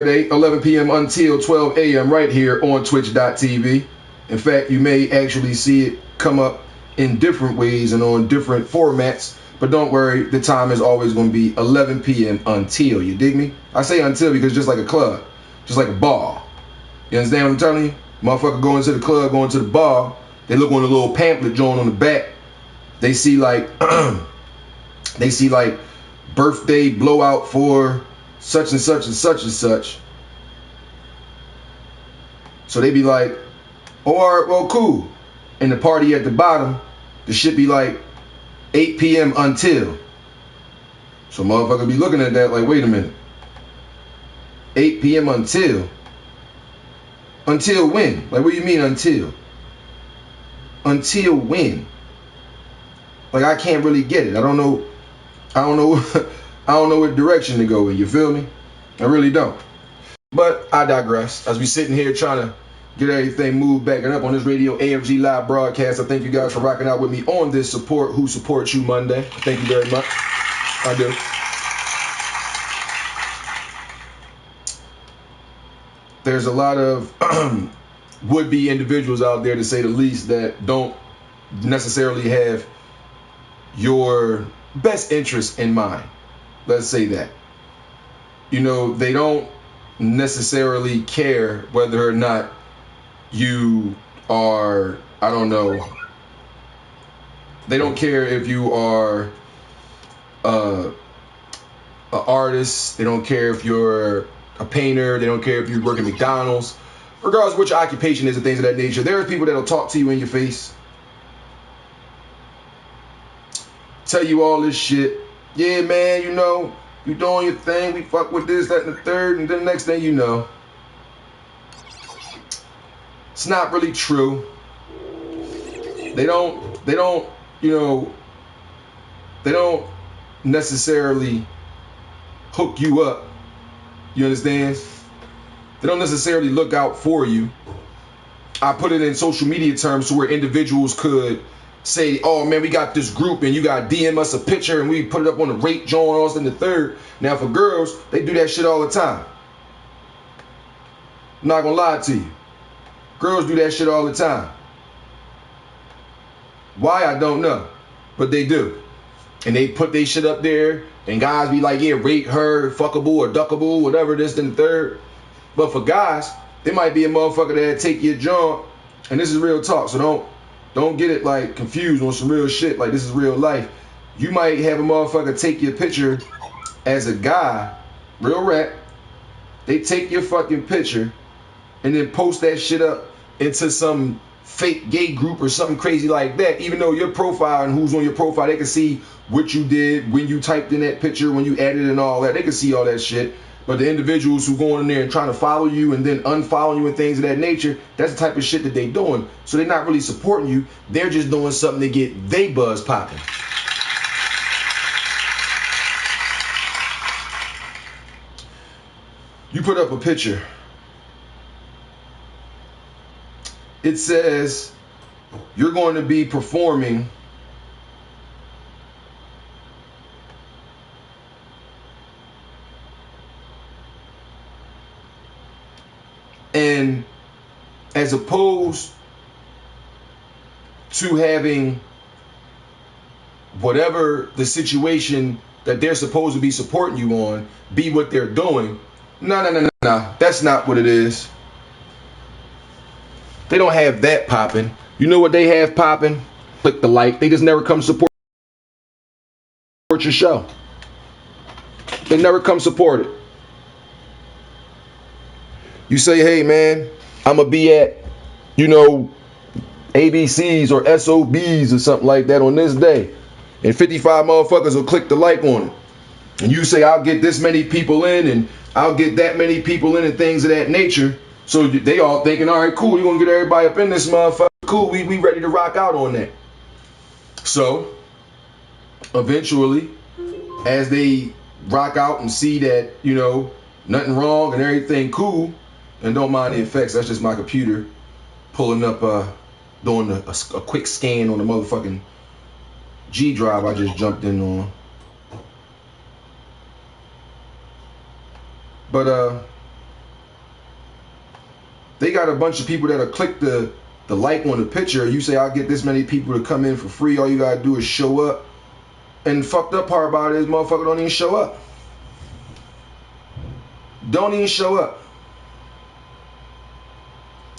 Saturday, 11 p.m. until 12 a.m. right here on twitch.tv. In fact, you may actually see it come up in different ways and on different formats. But don't worry, the time is always going to be 11 p.m. until. You dig me? I say until because just like a club, just like a bar. You understand what I'm telling you? Motherfucker going to the club, going to the bar. They look on the little pamphlet joint on the back. They see like, birthday blowout for such and such and such and such. So they be like, all right, well, cool. And the party at the bottom, the shit be like 8 p.m. until. So motherfucker be looking at that like, wait a minute. 8 p.m. until? Until when? Like, what do you mean until? Until when? Like, I can't really get it. I don't know I don't know what direction to go in, you feel me? I really don't. But I digress. As we sitting here trying to get everything moved back and up on this radio AFG live broadcast, I thank you guys for rocking out with me on this Support Who Supports You Monday. Thank you very much. I do. There's a lot of would-be individuals out there, to say the least, that don't necessarily have your best interest in mind. Let's say that. You know, they don't necessarily care whether or not you are, I don't know, they don't care if you are an artist, they don't care if you're a painter, they don't care if you work at McDonald's, regardless of what your occupation is and things of that nature. There are people that'll talk to you in your face, tell you all this shit. Yeah, man, you know, you doing your thing, we fuck with this, that, and the third, and then the next thing you know, it's not really true. They don't necessarily hook you up. You understand? They don't necessarily look out for you. I put it in social media terms to where individuals could say, oh man, we got this group and you got DM us a picture and we put it up on the rate joint, all this and the third. Now for girls, they do that shit all the time. I'm not gonna lie to you. Girls do that shit all the time. Why, I don't know, but they do. And they put their shit up there and guys be like, yeah, rate her, fuckable or duckable, whatever this and the third. But for guys, there might be a motherfucker that take your joint, and this is real talk, so don't get it like confused on some real shit. Like, this is real life. You might have a motherfucker take your picture as a guy, real rap. They take your fucking picture and then post that shit up into some fake gay group or something crazy like that. Even though your profile and who's on your profile, they can see what you did when you typed in that picture, when you added and all that. They can see all that shit. But the individuals who go in there and trying to follow you and then unfollow you and things of that nature, that's the type of shit that they doing. So they're not really supporting you. They're just doing something to get they buzz popping. You put up a picture. It says you're going to be performing and as opposed to having whatever the situation that they're supposed to be supporting you on be what they're doing, no, that's not what it is. They don't have that popping. You know what they have popping? Click the like. They just never come support your show. They never come support it. You say, hey man, I'm going to be at, ABCs or SOBs or something like that on this day. And 55 motherfuckers will click the like on it. And you say, I'll get this many people in and I'll get that many people in and things of that nature. So they all thinking, all right, cool, you're going to get everybody up in this motherfucker. Cool, we ready to rock out on that. So eventually, as they rock out and see that, nothing wrong and everything cool, and don't mind the effects, that's just my computer pulling up, doing a quick scan on the motherfucking G drive I just jumped in on. But They got a bunch of people that'll click the like on the picture. You say, I'll get this many people to come in for free. All you gotta do is show up. And the fucked up part about it is motherfucker don't even show up. Don't even show up.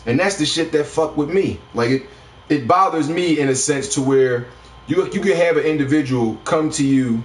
And that's the shit that fuck with me. Like it bothers me in a sense to where you can have an individual come to you.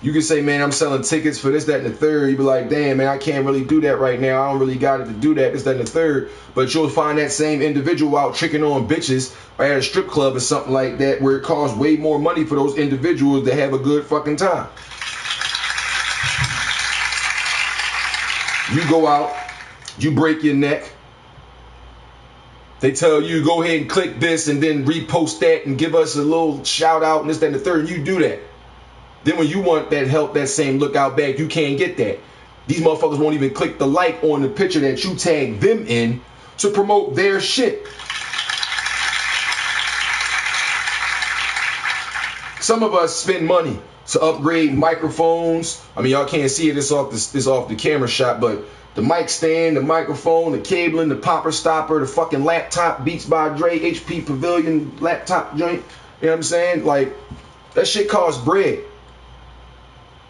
You can say, man, I'm selling tickets for this, that, and the third. You be like, damn, man, I can't really do that right now. I don't really got it to do that, this, that, and the third. But you'll find that same individual out tricking on bitches or at a strip club or something like that where it costs way more money for those individuals to have a good fucking time. You go out, you break your neck. They tell you, go ahead and click this and then repost that and give us a little shout out and this, that, and the third. And you do that. Then when you want that help, that same lookout bag, you can't get that. These motherfuckers won't even click the like on the picture that you tag them in to promote their shit. Some of us spend money to upgrade microphones. I mean, y'all can't see it. It's off the camera shot, but the mic stand, the microphone, the cabling, the popper stopper, the fucking laptop, Beats by Dre, HP Pavilion laptop joint. You know what I'm saying? Like, that shit costs bread.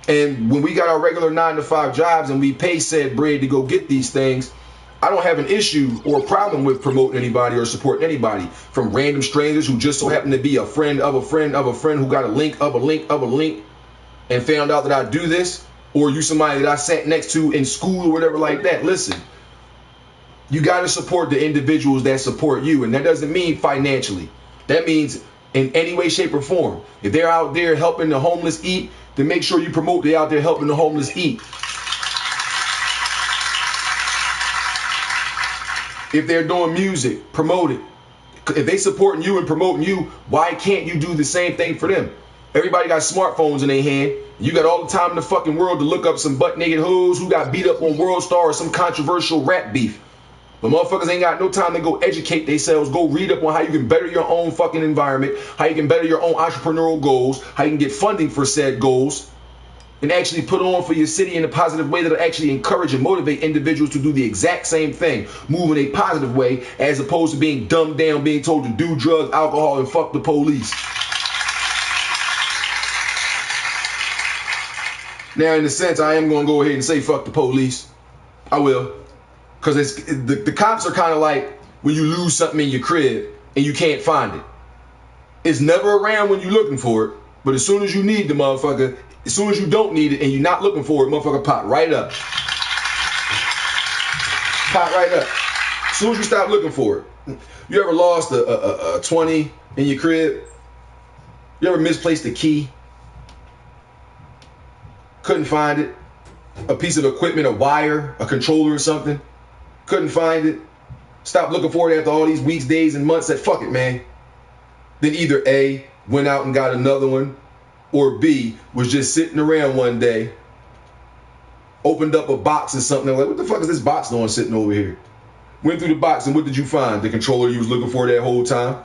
And when we got our regular 9-to-5 jobs and we pay said bread to go get these things, I don't have an issue or a problem with promoting anybody or supporting anybody, from random strangers who just so happen to be a friend of a friend of a friend who got a link of a link of a link and found out that I do this, or you somebody that I sat next to in school or whatever like that. Listen, you got to support the individuals that support you, and that doesn't mean financially. That means in any way, shape, or form. If they're out there helping the homeless eat, then make sure you promote they out there helping the homeless eat. If they're doing music, promote it. If they supporting you and promoting you, why can't you do the same thing for them? Everybody got smartphones in their hand. You got all the time in the fucking world to look up some butt naked hoes who got beat up on World Star or some controversial rap beef. But motherfuckers ain't got no time to go educate themselves, go read up on how you can better your own fucking environment, how you can better your own entrepreneurial goals, how you can get funding for said goals, and actually put on for your city in a positive way that'll actually encourage and motivate individuals to do the exact same thing, move in a positive way, as opposed to being dumbed down, being told to do drugs, alcohol, and fuck the police. Now, in a sense, I am going to go ahead and say fuck the police. I will. Because the cops are kind of like when you lose something in your crib and you can't find it. It's never around when you're looking for it. But as soon as you need the motherfucker, as soon as you don't need it and you're not looking for it, motherfucker pop right up. Pop right up. As soon as you stop looking for it. You ever lost a 20 in your crib? You ever misplaced a key? Couldn't find it? A piece of equipment, a wire, a controller or something? Couldn't find it? Stopped looking for it after all these weeks, days, and months. Said, fuck it, man. Then either A, went out and got another one, or B, was just sitting around one day, opened up a box or something. Like, what the fuck is this box doing sitting over here? Went through the box, and what did you find? The controller you was looking for that whole time?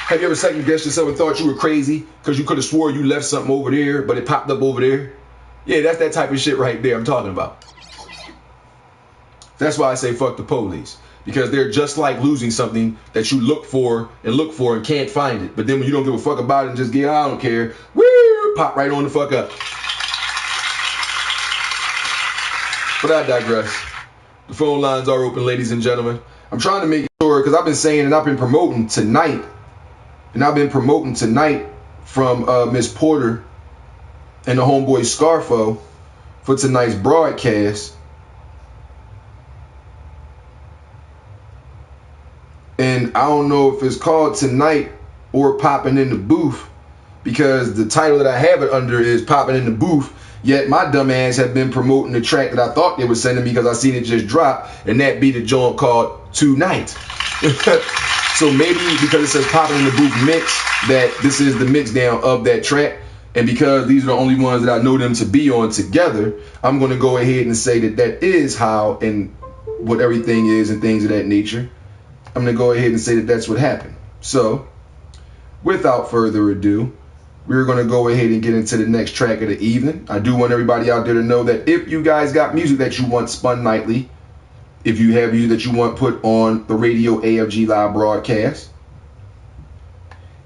Have you ever second guessed yourself and thought you were crazy because you could have swore you left something over there, but it popped up over there? Yeah, that's that type of shit right there I'm talking about. That's why I say fuck the police. Because they're just like losing something that you look for and can't find it. But then when you don't give a fuck about it and just get, I don't care, woo, pop right on the fuck up. But I digress. The phone lines are open, ladies and gentlemen. I'm trying to make sure, because I've been saying and I've been promoting tonight. And I've been promoting tonight from Miss Porter and the homeboy Scarfo for tonight's broadcast. And I don't know if it's called Tonight or Popping in the Booth, because the title that I have it under is Popping in the Booth. Yet my dumb ass have been promoting the track that I thought they were sending me because I seen it just drop, and that be the joint called Tonight. So maybe because it says Popping in the Booth mix, that this is the mix down of that track. And because these are the only ones that I know them to be on together, I'm going to go ahead and say that that is how and what everything is and things of that nature. I'm going to go ahead and say that that's what happened. So, without further ado, we're going to go ahead and get into the next track of the evening. I do want everybody out there to know that if you guys got music that you want spun nightly, if you have music that you want put on the radio AFG live broadcast,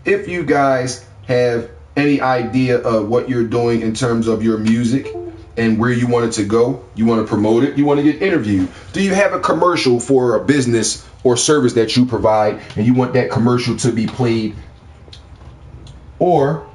if you guys have any idea of what you're doing in terms of your music and where you want it to go, you want to promote it, you want to get interviewed, do you have a commercial for a business or service that you provide and you want that commercial to be played? Or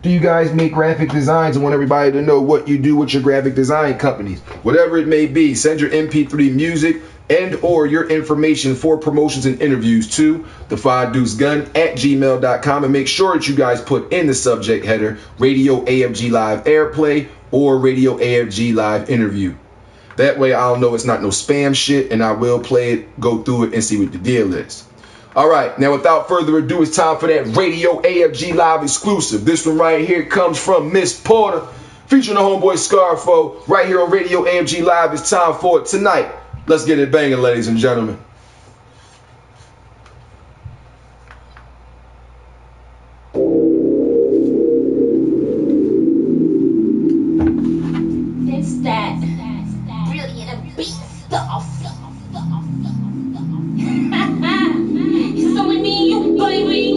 do you guys make graphic designs and want everybody to know what you do with your graphic design companies? Whatever it may be, send your MP3 music and or your information for promotions and interviews to the5deucegun@gmail.com, and make sure that you guys put in the subject header Radio AFG Live Airplay or Radio AFG Live Interview. That way I'll know it's not no spam shit, and I will play it, go through it, and see what the deal is. All right, now without further ado, it's time for that Radio AFG Live exclusive. This one right here comes from Miss Porter, featuring the homeboy Scarfo, right here on Radio AFG Live. It's time for it tonight. Let's get it banging, ladies and gentlemen. It's that brilliant beat stuff. It's only me and you, baby.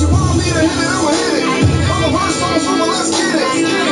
She want me to hit it, I'ma hit it. I'm the worst song, so let's get it.